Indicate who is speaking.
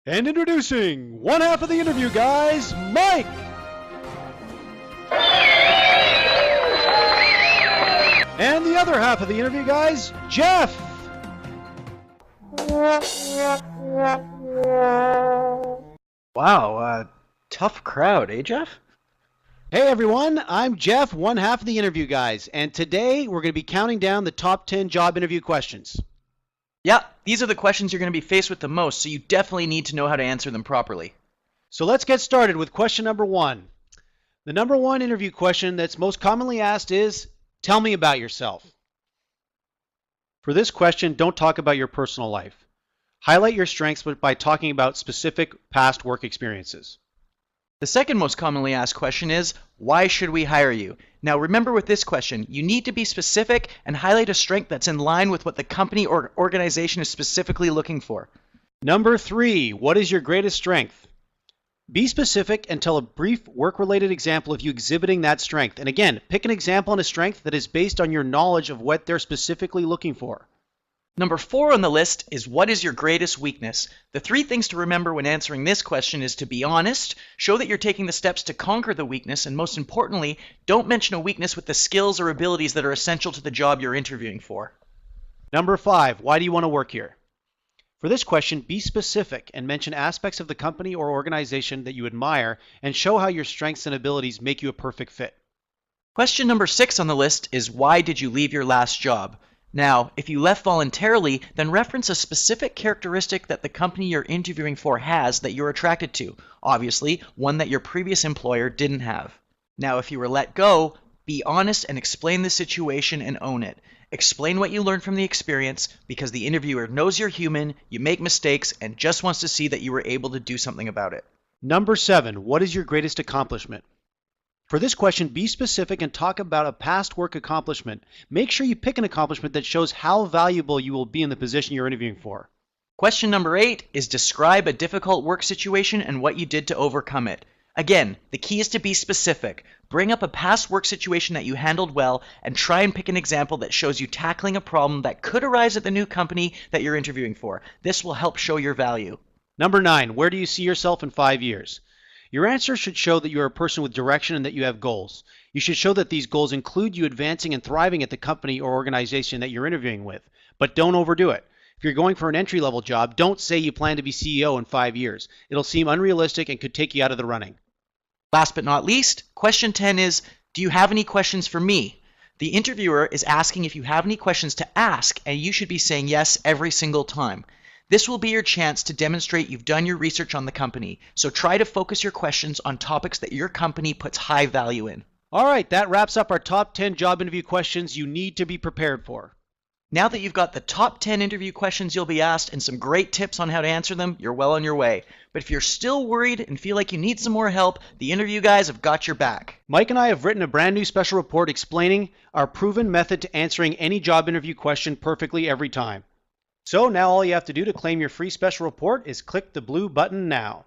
Speaker 1: And introducing one half of the interview, guys, Mike! And the other half of the interview, guys, Jeff!
Speaker 2: Wow, tough crowd, eh, Jeff?
Speaker 1: Hey everyone, I'm Jeff, one half of the interview, guys, and today we're going to be counting down the top 10 job interview questions.
Speaker 2: Yeah, these are the questions you're going to be faced with the most, so you definitely need to know how to answer them properly.
Speaker 1: So let's get started with question number one. The number one interview question that's most commonly asked is, tell me about yourself. For this question, don't talk about your personal life. Highlight your strengths by talking about specific past work experiences.
Speaker 2: The second most commonly asked question is, why should we hire you? Now remember with this question, you need to be specific and highlight a strength that's in line with what the company or organization is specifically looking for.
Speaker 1: Number three, what is your greatest strength? Be specific and tell a brief work-related example of you exhibiting that strength. And again, pick an example and a strength that is based on your knowledge of what they're specifically looking for.
Speaker 2: Number 4 on the list is, what is your greatest weakness? The 3 things to remember when answering this question is to be honest, show that you're taking the steps to conquer the weakness, and most importantly, don't mention a weakness with the skills or abilities that are essential to the job you're interviewing for.
Speaker 1: Number 5, why do you want to work here? For this question, be specific and mention aspects of the company or organization that you admire and show how your strengths and abilities make you a perfect fit.
Speaker 2: Question number 6 on the list is, why did you leave your last job? Now, if you left voluntarily, then reference a specific characteristic that the company you're interviewing for has that you're attracted to. Obviously, one that your previous employer didn't have. Now, if you were let go, be honest and explain the situation and own it. Explain what you learned from the experience, because the interviewer knows you're human, you make mistakes, and just wants to see that you were able to do something about it.
Speaker 1: Number 7, what is your greatest accomplishment? For this question, be specific and talk about a past work accomplishment. Make sure you pick an accomplishment that shows how valuable you will be in the position you're interviewing for.
Speaker 2: Question number 8 is, describe a difficult work situation and what you did to overcome it. Again, the key is to be specific. Bring up a past work situation that you handled well and try and pick an example that shows you tackling a problem that could arise at the new company that you're interviewing for. This will help show your value.
Speaker 1: Number 9, where do you see yourself in 5 years? Your answer should show that you're a person with direction and that you have goals. You should show that these goals include you advancing and thriving at the company or organization that you're interviewing with, but don't overdo it. If you're going for an entry-level job, don't say you plan to be CEO in 5 years. It'll seem unrealistic and could take you out of the running.
Speaker 2: Last but not least, question 10 is, do you have any questions for me? The interviewer is asking if you have any questions to ask, and you should be saying yes every single time. This will be your chance to demonstrate you've done your research on the company, so try to focus your questions on topics that your company puts high value in.
Speaker 1: All right, that wraps up our top 10 job interview questions you need to be prepared for.
Speaker 2: Now that you've got the top 10 interview questions you'll be asked and some great tips on how to answer them, you're well on your way. But if you're still worried and feel like you need some more help, the interview guys have got your back.
Speaker 1: Mike and I have written a brand new special report explaining our proven method to answering any job interview question perfectly every time. So now all you have to do to claim your free special report is click the blue button now.